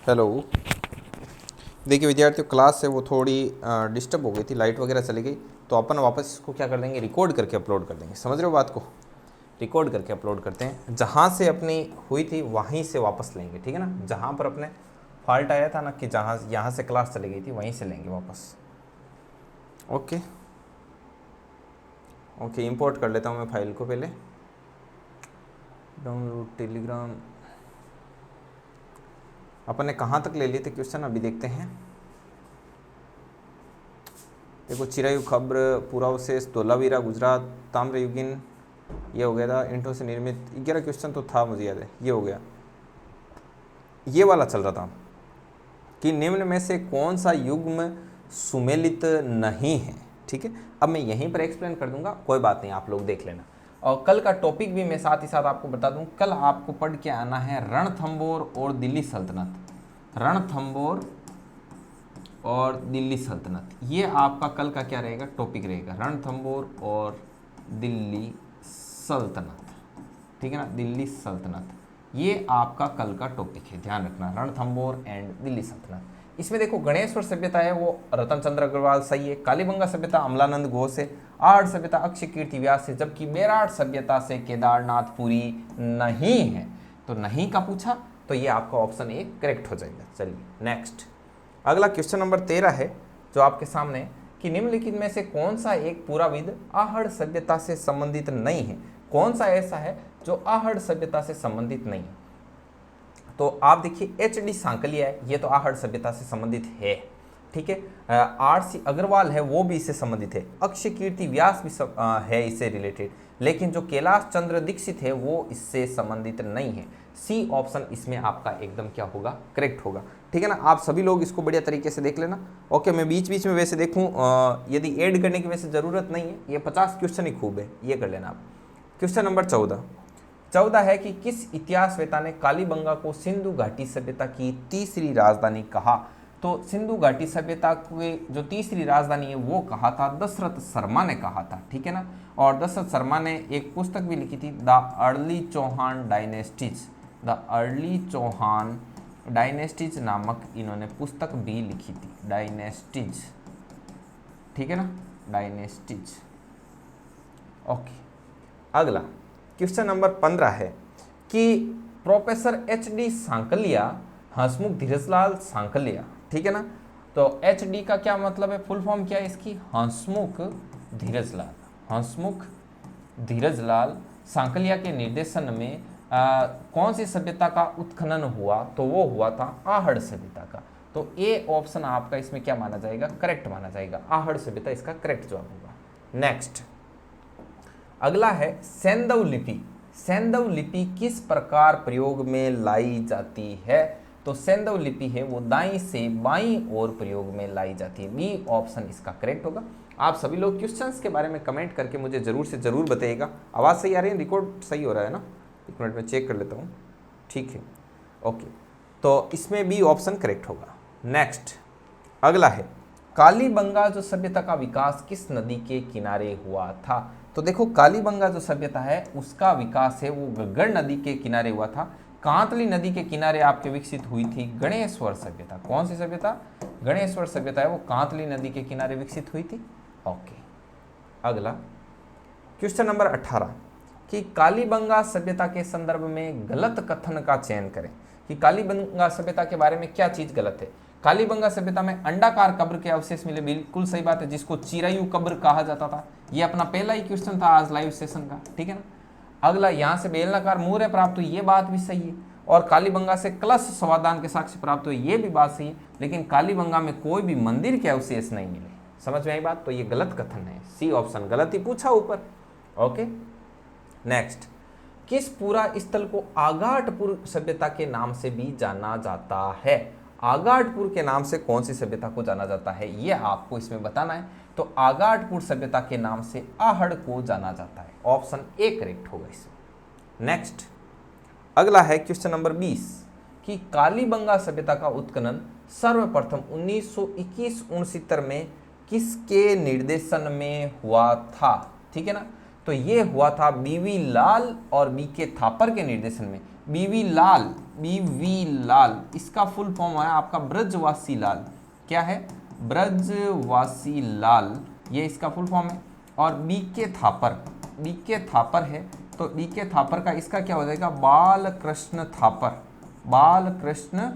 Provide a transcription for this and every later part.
Hello. देखिए विद्यार्थियों, class है वो थोड़ी डिस्टर्ब हो गई थी, लाइट वगैरह चली गई, तो अपन वापस इसको क्या कर देंगे, रिकॉर्ड करके अपलोड कर देंगे। समझ रहे हो बात को? रिकॉर्ड करके अपलोड करते हैं, जहाँ से अपनी हुई थी वहीं से वापस लेंगे, ठीक है ना। जहाँ पर अपने फॉल्ट आया था ना, कि जहाँ यहाँ से क्लास चली गई थी वहीं से लेंगे वापस। ओके ओके, इंपोर्ट कर लेता हूँ मैं फाइल को पहले। Download Telegram. अपन ने कहाँ तक ले लिए थे क्वेश्चन, अभी देखते हैं। देखो, चिरायु खब्र, पुरावशेष, धोलावीरा, गुजरात, ताम्रयुगिन, ये हो गया था। ईंटों से निर्मित 11 क्वेश्चन तो था, मुझे याद है, ये हो गया। ये वाला चल रहा था कि निम्न में से कौन सा युग्म सुमेलित नहीं है। ठीक है, अब मैं यहीं पर एक्सप्लेन कर दूंगा, कोई बात नहीं, आप लोग देख लेना। और कल का टॉपिक भी मैं साथ ही साथ आपको बता दूं। कल आपको पढ़ के आना है रणथंबोर और दिल्ली सल्तनत। रणथंबोर और दिल्ली सल्तनत, ये आपका कल का क्या रहेगा, टॉपिक रहेगा। रणथंबोर और दिल्ली सल्तनत, ठीक है ना, दिल्ली सल्तनत, ये आपका कल का टॉपिक है, ध्यान रखना। रणथंबोर एंड दिल्ली सल्तनत। इसमें देखो, गणेश्वर सभ्यता है वो रतन चंद्र अग्रवाल, सही है। कालीबंगा सभ्यता अमलानंद घोष है। आर्ट सभ्यता अक्षय कीर्ति व्यास है। जबकि बेराट सभ्यता से केदारनाथ पुरी नहीं है। तो नहीं का पूछा तो ये आपका ऑप्शन ए करेक्ट हो जाएगा। चलिए नेक्स्ट, अगला क्वेश्चन नंबर 13 है जो आपके सामने, कि निम्नलिखित में से कौन सा एक पुराविद आहड़ सभ्यता से संबंधित नहीं है। कौन सा ऐसा है जो आहड़ सभ्यता से संबंधित नहीं है। तो आप देखिए, एच.डी. सांकलिया है, ये तो आहड़ सभ्यता से संबंधित है, ठीक है। आर.सी. अग्रवाल है, वो भी इससे संबंधित है। अक्षय कीर्ति व्यास भी है इससे रिलेटेड, लेकिन जो कैलाश चंद्र दीक्षित है वो इससे संबंधित नहीं है। सी ऑप्शन इसमें आपका एकदम क्या होगा, करेक्ट होगा, ठीक है ना। आप सभी लोग इसको बढ़िया तरीके से देख लेना। ओके, मैं बीच बीच में वैसे देखूं, यदि ऐड करने की वैसे ज़रूरत नहीं है, ये 50 क्वेश्चन ही खूब है, ये कर लेना आप। क्वेश्चन नंबर 14 है कि किस इतिहासवेता ने कालीबंगा को सिंधु घाटी सभ्यता की तीसरी राजधानी कहा। तो सिंधु घाटी सभ्यता की जो तीसरी राजधानी है वो कहा था, दशरथ शर्मा ने कहा था, ठीक है ना। और दशरथ शर्मा ने एक पुस्तक भी लिखी थी, the early Chauhan dynasties. The early Chauhan dynasties नामक इन्होंने पुस्तक भी लिखी थी, डायनेस्टीज, ठीक है ना, डायनेस्टीज। ओके, अगला क्वेश्चन नंबर 15 है कि प्रोफेसर एच.डी. सांकलिया, हंसमुख धीरजलाल सांकलिया, ठीक है ना। तो एच.डी. का क्या मतलब है, फुल फॉर्म क्या है इसकी, हंसमुख धीरजलाल। हंसमुख धीरजलाल सांकलिया के निर्देशन में कौन सी सभ्यता का उत्खनन हुआ, तो वो हुआ था आहड़ सभ्यता का। तो ए ऑप्शन आपका इसमें क्या माना जाएगा, करेक्ट माना जाएगा, आहड़ सभ्यता इसका करेक्ट जवाब होगा। नेक्स्ट, अगला है सेंधव लिपि। सेंधव लिपि किस प्रकार प्रयोग में लाई जाती है। तो सेंधव लिपि है वो दाईं से बाईं ओर प्रयोग में लाई जाती है। बी ऑप्शन इसका करेक्ट होगा। आप सभी लोग क्वेश्चंस के बारे में कमेंट करके मुझे जरूर से जरूर बताइएगा। आवाज़ सही आ रही है, रिकॉर्ड सही हो रहा है ना, एक मिनट में चेक कर लेता हूँ, ठीक है। ओके, तो इसमें बी ऑप्शन करेक्ट होगा। नेक्स्ट, अगला है कालीबंगा जो सभ्यता का विकास किस नदी के किनारे हुआ था। तो देखो, कालीबंगा जो सभ्यता है उसका विकास है वो घग्गर नदी के किनारे हुआ था। कांतली नदी के किनारे आपके विकसित हुई थी गणेश्वर सभ्यता। कौन सी सभ्यता, गणेश्वर सभ्यता है वो कांतली नदी के किनारे विकसित हुई थी। ओके, अगला क्वेश्चन नंबर 18 कि कालीबंगा सभ्यता के संदर्भ में गलत कथन का चयन करें। कि कालीबंगा सभ्यता के बारे में क्या चीज गलत है। कालीबंगा सभ्यता में अंडाकार कब्र के अवशेष मिले, बिल्कुल सही बात है, जिसको चिरायु कब्र कहा जाता था। ये अपना पहला ही क्वेश्चन था आज लाइव सेशन का, ठीक है ना। अगला, यहाँ से बेलनाकार मूर्य प्राप्त हुई, ये बात भी सही है। और कालीबंगा से कलश स्वादान के साक्ष्य प्राप्त हुए, ये भी बात सही है। लेकिन कालीबंगा में कोई भी मंदिर के अवशेष नहीं मिले। समझ में आई बात, तो ये गलत कथन है, सी ऑप्शन गलत ही पूछा ऊपर। ओके, नेक्स्ट, किस पूरा स्थल को आगाटपुर सभ्यता के नाम से भी जाना जाता है। आगाटपुर के नाम से कौन सी सभ्यता को जाना जाता है, यह आपको इसमें बताना है। तो आगाटपुर सभ्यता के नाम से आहड़ को जाना जाता है। ऑप्शन ए करेक्ट होगा इसमें। नेक्स्ट, अगला है क्वेश्चन नंबर 20 कि कालीबंगा सभ्यता का उत्खनन सर्वप्रथम 1921-69 में किसके निर्देशन में हुआ था, ठीक है ना। तो ये हुआ था बीवी लाल और बी के थापर के निर्देशन में। बीवी लाल BV लाल, इसका फुल फॉर्म है आपका ब्रजवासी लाल। क्या है? ब्रजवासी लाल, ये इसका फुल फॉर्म है। और BK थापर, BK थापर है तो BK थापर का इसका क्या हो जाएगा? बालकृष्ण थापर, बालकृष्ण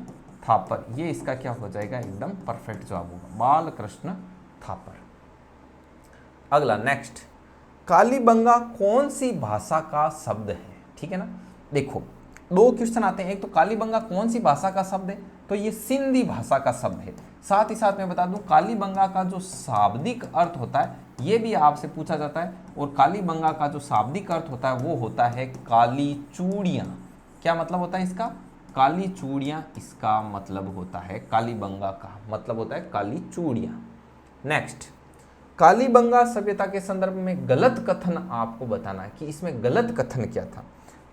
थापर, ये इसका क्या हो जाएगा? एकदम परफेक्ट जवाब होगा, बालकृष्ण थापर। अगला नेक्स्ट, कालीबंगा कौन सी भाषा का शब्द है? ठीक है ना, देखो दो क्वेश्चन आते हैं, एक तो कालीबंगा कौन सी भाषा का शब्द है, तो ये सिंधी भाषा का शब्द है। साथ ही साथ मैं बता दूं कालीबंगा का जो शाब्दिक अर्थ होता है ये भी आपसे पूछा जाता है, और कालीबंगा का जो शाब्दिक अर्थ होता है वो होता है काली चूड़ियाँ। क्या मतलब होता है इसका? काली चूड़ियाँ इसका मतलब होता है, कालीबंगा का मतलब होता है काली चूड़ियाँ। नेक्स्ट, कालीबंगा सभ्यता के संदर्भ में गलत कथन आपको बताना है कि इसमें गलत कथन क्या था।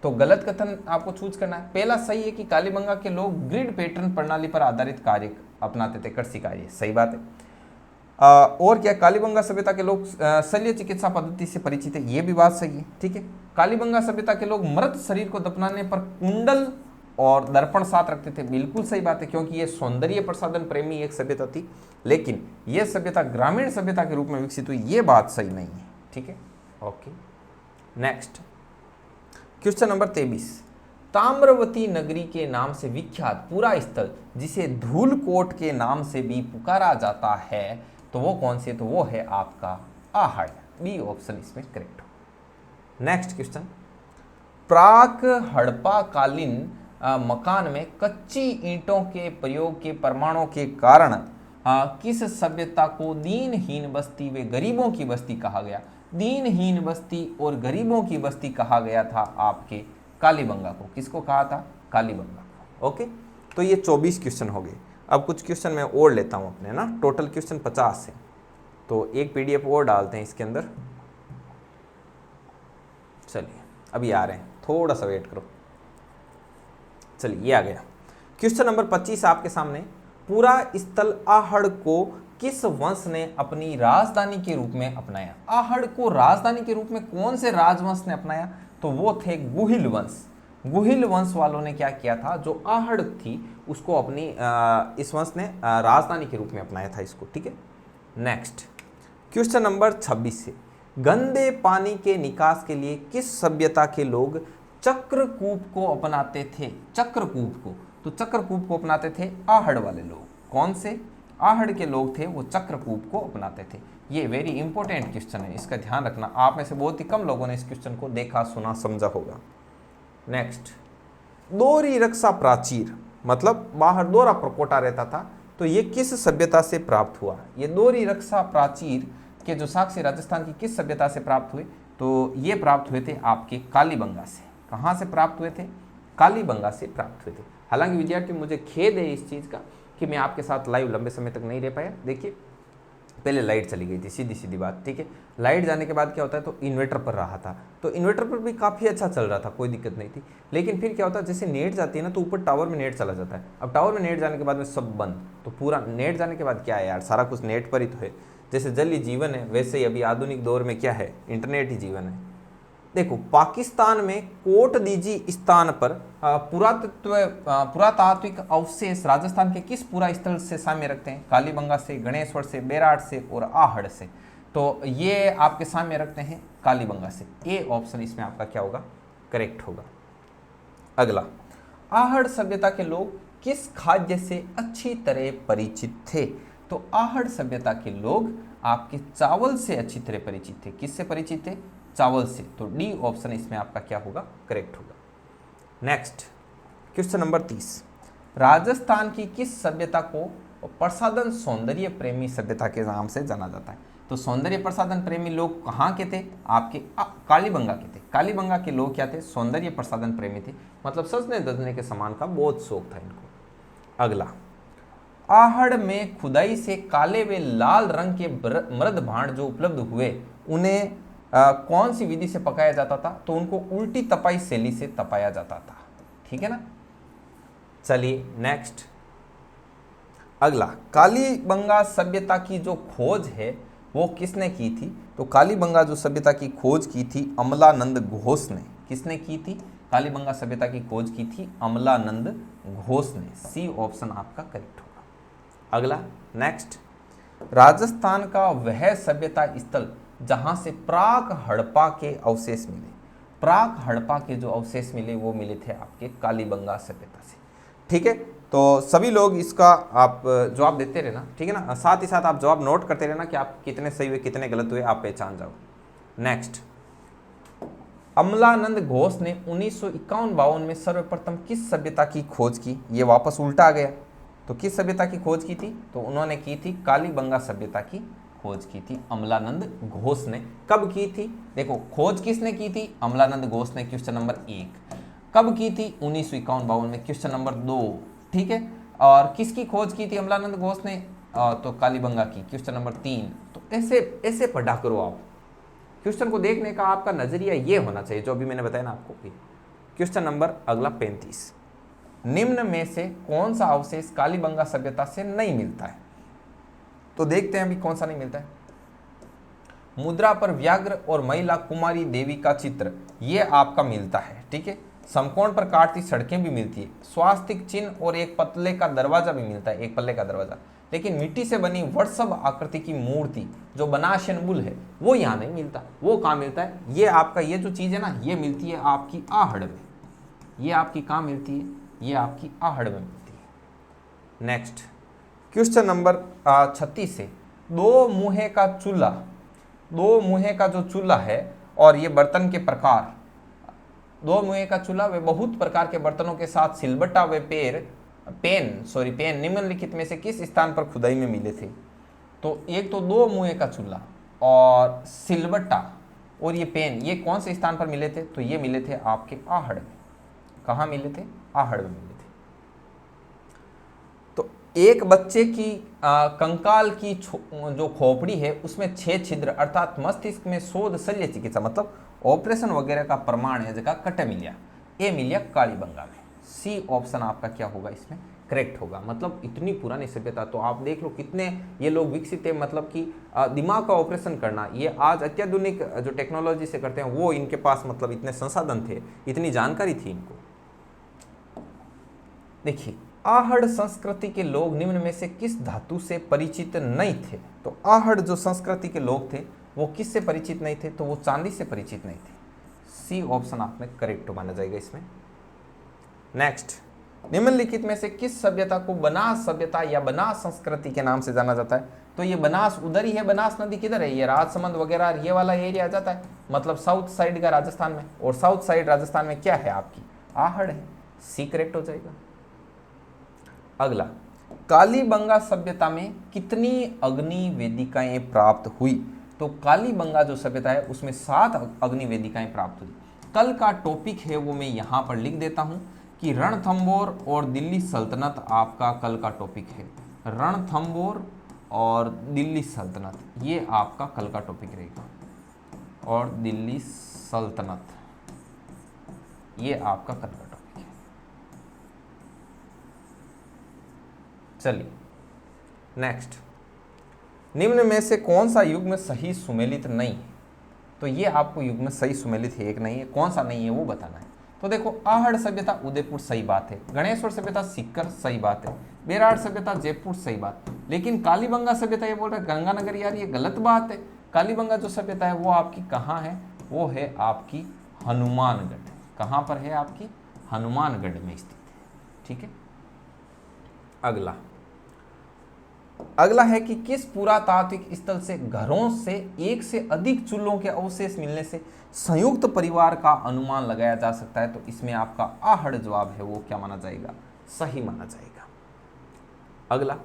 तो गलत कथन आपको चूज करना है। पहला सही है कि कालीबंगा के लोग ग्रिड पैटर्न प्रणाली पर आधारित कार्य अपनाते थे, कृषि कार्य, सही बात है। और क्या, कालीबंगा सभ्यता के लोग शल्य चिकित्सा पद्धति से परिचित है, ये भी बात सही है। ठीक है, कालीबंगा सभ्यता के लोग मृत शरीर को दफनाने पर कुंडल और दर्पण साथ रखते थे, बिल्कुल सही बात है, क्योंकि ये सौंदर्य प्रसाधन प्रेमी एक सभ्यता थी, लेकिन यह सभ्यता ग्रामीण सभ्यता के रूप में विकसित हुई, ये बात सही नहीं है। ठीक है, okay. Next question number 23, Tamravati नगरी के नाम से विख्यात पूरा स्थल जिसे धूलकोट के नाम से भी पुकारा जाता है तो वो कौन से? तो वो है आपका आहड़, बी ऑप्शन इसमें करेक्ट हो। नेक्स्ट क्वेश्चन, प्राक हड़प्पा कालीन मकान में कच्ची ईंटों के प्रयोग के प्रमाणों के कारण किस सभ्यता को दीनहीन बस्ती व गरीबों की बस्ती कहा गया? दीनहीन बस्ती और गरीबों की बस्ती कहा गया था आपके कालीबंगा को। किसको कहा था? कालीबंगा को। ओके, तो ये 24 क्वेश्चन हो गए। अब कुछ क्वेश्चन मैं और लेता हूँ अपने ना, टोटल क्वेश्चन 50 है, तो एक PDF और डालते हैं इसके अंदर। चलिए अभी आ रहे हैं, थोड़ा सा वेट करो। चलिए ये आ गया क्वेश्चन नंबर 25 आपके सामने। पूरा स्थल आहड़ को किस वंश ने अपनी राजधानी के रूप में अपनाया? आहड़ को राजधानी के रूप में कौन से राजवंश ने अपनाया? तो वो थे गुहिल वंश। गुहिल वंश वालों ने क्या किया था, जो आहड़ थी उसको अपनी इस वंश ने राजधानी के रूप में अपनाया था इसको। ठीक है, नेक्स्ट क्वेश्चन नंबर 26 है, गंदे पानी के निकास के लिए किस सभ्यता के लोग चक्रकूप को अपनाते थे? चक्रकूप को, तो चक्रकूप को अपनाते थे आहड़ वाले लोग। कौन से? आहड़ के लोग थे वो चक्रकूप को अपनाते थे। ये वेरी इंपॉर्टेंट क्वेश्चन है, इसका ध्यान रखना। आप में से बहुत ही कम लोगों ने इस क्वेश्चन को देखा, सुना, समझा होगा। नेक्स्ट, दोहरी रक्षा प्राचीर मतलब बाहर दोहरा प्रकोटा रहता था, तो ये किस सभ्यता से प्राप्त हुआ? ये दोहरी रक्षा प्राचीर के जो साक्ष्य राजस्थान की किस सभ्यता से प्राप्त हुए? तो ये प्राप्त हुए थे आपके कालीबंगा से। कहाँ से प्राप्त हुए थे? कालीबंगा से प्राप्त हुए थे। हालांकि विद्यार्थी मुझे खेद है इस चीज़ का कि मैं आपके साथ लाइव लंबे समय तक नहीं रह पाया। देखिए पहले लाइट चली गई थी, सीधी सीधी बात। ठीक है, लाइट जाने के बाद क्या होता है, तो इन्वर्टर पर रहा था, तो इन्वर्टर पर भी काफ़ी अच्छा चल रहा था, कोई दिक्कत नहीं थी। लेकिन फिर क्या होता है, जैसे नेट जाती है ना, तो ऊपर टावर में नेट चला जाता है। अब टावर में नेट जाने के बाद में सब बंद, तो पूरा नेट जाने के बाद क्या है यार, सारा कुछ नेट पर ही तो है। जैसे जल ही जीवन है, वैसे ही अभी आधुनिक दौर में क्या है, इंटरनेट ही जीवन है। देखो पाकिस्तान में कोटदीजी स्थान पर पुरातात्विक अवशेष राजस्थान के किस पूरा स्थल से साम्य रखते हैं? कालीबंगा से, गणेश्वर से, बेराट से और आहड़ से। तो ये आपके साम्य रखते हैं कालीबंगा से। ए ऑप्शन इसमें आपका क्या होगा, करेक्ट होगा। अगला, आहड़ सभ्यता के लोग किस खाद्य से अच्छी तरह परिचित थे? तो आहड़ सभ्यता के लोग आपके चावल से अच्छी तरह परिचित थे। किससे परिचित थे? चावल से। तो डी ऑप्शन इसमें आपका क्या होगा, करेक्ट होगा। नेक्स्ट क्वेश्चन नंबर 30, राजस्थान की किस सभ्यता को प्रसाधन सौंदर्य प्रेमी सभ्यता के नाम से जाना जाता है? तो सौंदर्य प्रसाधन प्रेमी लोग कहाँ के थे? आपके कालीबंगा के थे। कालीबंगा के लोग क्या थे? सौंदर्य प्रसाधन प्रेमी थे, मतलब सजने धजने के सामान का बहुत शौक था इनको। अगला, आहड़ में खुदाई से काले व लाल रंग के मृद भांड जो उपलब्ध हुए उन्हें कौन सी विधि से पकाया जाता था? तो उनको उल्टी तपाई शैली से तपाया जाता था। ठीक है ना। चलिए नेक्स्ट, अगला, कालीबंगा सभ्यता की जो खोज है वो किसने की थी? तो कालीबंगा जो सभ्यता की खोज की थी अमलानंद घोष ने। किसने की थी? कालीबंगा सभ्यता की खोज की थी अमलानंद घोष ने। सी ऑप्शन आपका करेक्ट होगा। अगला नेक्स्ट, राजस्थान का वह सभ्यता स्थल जहां से प्राक हड़प्पा के अवशेष मिले। प्राक हड़प्पा के जो अवशेष मिले वो मिले थे आपके कालीबंगा सभ्यता से। ठीक है, तो सभी लोग इसका आप जवाब देते रहना, ठीक है ना, साथ ही साथ आप जवाब नोट करते रहना कि आप कितने सही हुए कितने गलत हुए, आप पहचान जाओ। नेक्स्ट, अमलानंद घोष ने 1951-52 में सर्वप्रथम किस सभ्यता की खोज की। ये वापस उल्टा आ गया, तो किस सभ्यता की खोज की थी, तो उन्होंने की थी कालीबंगा सभ्यता की खोज की थी अमलानंद घोष ने। कब की थी, देखो खोज किसने की थी, अमलानंद घोष ने, क्वेश्चन नंबर 1। कब की थी, 1951-52 में, क्वेश्चन नंबर 2। ठीक है, और किसकी खोज की थी अमलानंद घोष ने, तो कालीबंगा की, क्वेश्चन नंबर 3। तो ऐसे ऐसे पढ़ा करो आप, क्वेश्चन को देखने का आपका नजरिया ये होना चाहिए जो अभी मैंने बताया ना आपको। क्वेश्चन नंबर अगला 35, निम्न में से कौन सा अवशेष कालीबंगा सभ्यता से नहीं मिलता है। तो देखते हैं अभी कौन सा नहीं मिलता है। मुद्रा पर व्याघ्र और महिला कुमारी देवी का चित्र ये आपका मिलता है। ठीक है, समकोण पर काटती सड़कें भी मिलती है, स्वास्तिक चिन्ह और एक पतले का दरवाजा भी मिलता है, एक पल्ले का दरवाजा। लेकिन मिट्टी से बनी वटसभ आकृति की मूर्ति जो बनाशन बुल है वो यहाँ नहीं मिलता। वो कहाँ मिलता है, ये आपका ये जो चीज़ है ना, ये मिलती है आपकी आहड़ में। ये आपकी कहाँ मिलती है, ये आपकी आहड़ में मिलती है। नेक्स्ट, क्वेश्चन नंबर 36 से, दो मुहे का चूल्हा, दो मुहे का जो चूल्हा है और ये बर्तन के प्रकार, दो मुहे का चूल्हा वे बहुत प्रकार के बर्तनों के साथ सिलबट्टा व पेन निम्नलिखित में से किस स्थान पर खुदाई में मिले थे। तो एक तो दो मुहे का चूल्हा और सिलबट्टा और ये पेन, ये कौन से स्थान पर मिले थे, तो ये मिले थे आपके आहड़ में। कहाँ मिले थे, आहड़ में मिले थे। तो एक बच्चे की कंकाल की जो खोपड़ी है उसमें 6 छिद्र अर्थात मस्तिष्क में शोध शल्य चिकित्सा मतलब ऑपरेशन वगैरह का प्रमाण है जगह कटे मिलिया, ये मिलिया कालीबंगा में। सी ऑप्शन आपका क्या होगा इसमें करेक्ट होगा। मतलब इतनी पुरानी सभ्यता, तो आप देख लो कितने ये लोग विकसित है, मतलब कि दिमाग का ऑपरेशन करना ये आज अत्याधुनिक जो टेक्नोलॉजी से करते हैं वो इनके पास मतलब इतने संसाधन थे, इतनी जानकारी थी इनको। देखिए, आहड़ संस्कृति के लोग निम्न में से किस धातु से परिचित नहीं थे। तो आहड़ जो संस्कृति के लोग थे वो किससे परिचित नहीं थे, तो वो चांदी से परिचित नहीं थे। सी ऑप्शन आपने करेक्ट माना जाएगा इसमें। नेक्स्ट, निम्नलिखित में से किस सभ्यता को बनास सभ्यता या बनास संस्कृति के नाम से जाना जाता है। तो ये बनास उधर ही है, बनास नदी किधर है, ये राजसमंद वगैरह ये वाला एरिया आ जाता है, मतलब साउथ साइड का राजस्थान में। और साउथ साइड राजस्थान में क्या है आपकी, आहड़ है। सी करेक्ट हो जाएगा। अगला, कालीबंगा सभ्यता में कितनी अग्नि वेदिकाएं प्राप्त हुई। तो कालीबंगा जो सभ्यता है उसमें 7 अग्नि वेदिकाएं प्राप्त हुई। कल का टॉपिक है वो मैं यहाँ पर लिख देता हूँ कि रणथंबोर और दिल्ली सल्तनत आपका कल का टॉपिक है। रणथंबोर और दिल्ली सल्तनत ये आपका कल का टॉपिक रहेगा, और दिल्ली सल्तनत ये आपका कल का टॉपिक है। चलिए नेक्स्ट, निम्न में से कौन सा युग्म सही सुमेलित नहीं है। तो ये आपको युग्म सही सुमेलित है, एक नहीं है, कौन सा नहीं है वो बताना है। तो देखो, आहड़ सभ्यता उदयपुर सही बात है, गणेश्वर सभ्यता सीकर सही बात है, बेराड़ सभ्यता जयपुर सही बात। लेकिन कालीबंगा सभ्यता ये बोल रहा है गंगानगर, यार ये गलत बात है। कालीबंगा जो सभ्यता है वो आपकी कहाँ है, वो है आपकी हनुमानगढ़। कहाँ पर है आपकी, हनुमानगढ़ में स्थित है। ठीक है, अगला है कि किस पुरातात्विक स्थल से घरों से एक से अधिक चूल्हों के अवशेष मिलने से संयुक्त परिवार का अनुमान लगाया जा सकता है। तो इसमें आपका आहड़ जवाब है वो क्या माना जाएगा, सही माना जाएगा। अगला,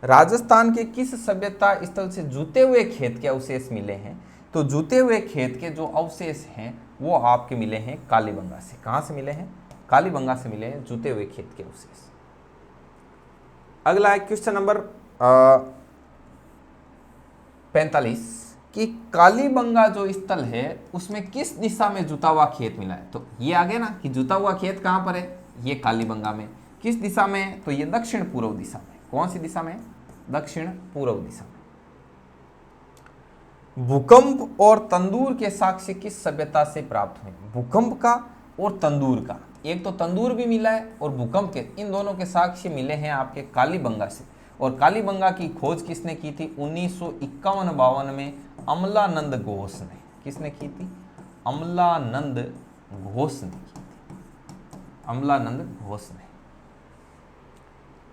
राजस्थान के किस सभ्यता स्थल से जूते हुए खेत के अवशेष मिले हैं। तो जूते हुए खेत के जो अवशेष हैं वो आपके मिले हैं कालीबंगा से। कहां से मिले हैं, कालीबंगा से मिले हैं जूते हुए खेत के अवशेष। अगला है क्वेश्चन नंबर 45 कि कालीबंगा जो स्थल है उसमें किस दिशा में जुता हुआ खेत मिला है। तो ये आ गया ना कि जुता हुआ खेत कहां पर है, ये कालीबंगा में। किस दिशा में, तो ये दक्षिण पूर्व दिशा में। कौन सी दिशा में, दक्षिण पूर्व दिशा में। भूकंप और तंदूर के साक्ष्य किस सभ्यता से प्राप्त हुए। भूकंप का और तंदूर का। एक तो तंदूर भी मिला है और भूकंप के, इन दोनों के साक्ष्य मिले हैं आपके कालीबंगा से। और कालीबंगा की खोज किसने की थी? 1951-52 में अमलानंद घोष ने। किसने की थी? अमलानंद घोष ने की थी, अमलानंद घोष ने।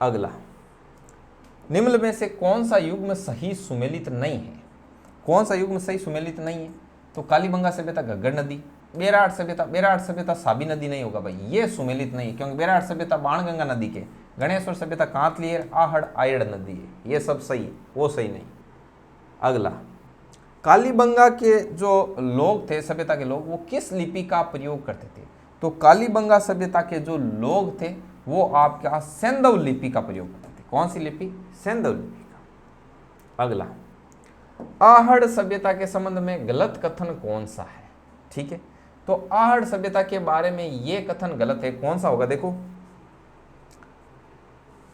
अगला, निम्न में से कौन सा युग्म सही सुमेलित नहीं है? कौन सा युग्म सही सुमेलित नहीं है? तो कालीबंगा सभ्यता घग्गर नदी, बेराट सभ्यता साबी नदी नहीं होगा भाई, ये सुमेलित नहीं है, क्योंकि बेराट सभ्यता बाणगंगा नदी के, गणेश्वर सभ्यता कांतलियर, आहड़ आयड़ नदी है, ये सब सही है, वो सही नहीं। अगला, कालीबंगा के जो लोग थे, सभ्यता के लोग, वो किस लिपि का प्रयोग करते थे? तो कालीबंगा सभ्यता के जो लोग थे वो आपका सैंधव लिपि का प्रयोग करते थे। कौन सी लिपि? सैंधव लिपि का। अगला, आहड़ सभ्यता के संबंध में गलत कथन कौन सा है? ठीक है, तो आहड़ सभ्यता के बारे में ये कथन गलत है, कौन सा होगा? देखो,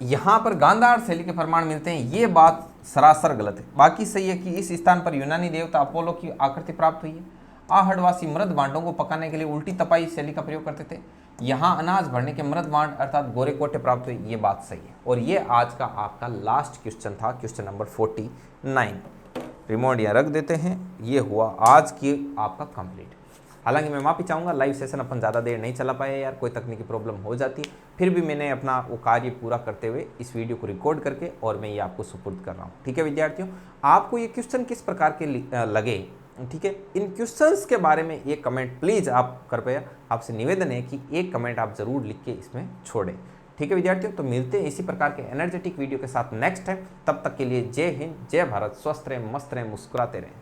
यहां पर गांधार शैली के प्रमाण मिलते हैं, ये बात सरासर गलत है। बाकी सही है कि इस स्थान पर यूनानी देवता अपोलो की आकृति प्राप्त हुई है। आहड़वासी मृद भांडों को पकाने के लिए उल्टी तपाई शैली का प्रयोग करते थे। यहाँ अनाज भरने के मृद भांड अर्थात गोरे कोटे प्राप्त हुए, ये बात सही है। और ये आज का आपका लास्ट क्वेश्चन था, क्वेश्चन नंबर 49। रिमोट यहाँ रख देते हैं, ये हुआ आज की आपका कंप्लीट। हालांकि मैं माफ़ी चाहूँगा, लाइव सेशन अपन ज़्यादा देर नहीं चला पाया यार, कोई तकनीकी प्रॉब्लम हो जाती, फिर भी मैंने अपना वो कार्य पूरा करते हुए इस वीडियो को रिकॉर्ड करके और मैं ये आपको सुपुर्द कर रहा हूँ। ठीक है विद्यार्थियों, आपको ये क्वेश्चन किस प्रकार के लगे? ठीक है, इन क्वेश्चंस के बारे में एक कमेंट प्लीज़ आप कृपया, आपसे निवेदन है कि एक कमेंट आप ज़रूर लिख के इसमें छोड़ें। ठीक है विद्यार्थियों, तो मिलते हैं इसी प्रकार के एनर्जेटिक वीडियो के साथ नेक्स्ट टाइम। तब तक के लिए जय हिंद, जय भारत, स्वस्थ रहें, मस्त रहें, मुस्कुराते रहें।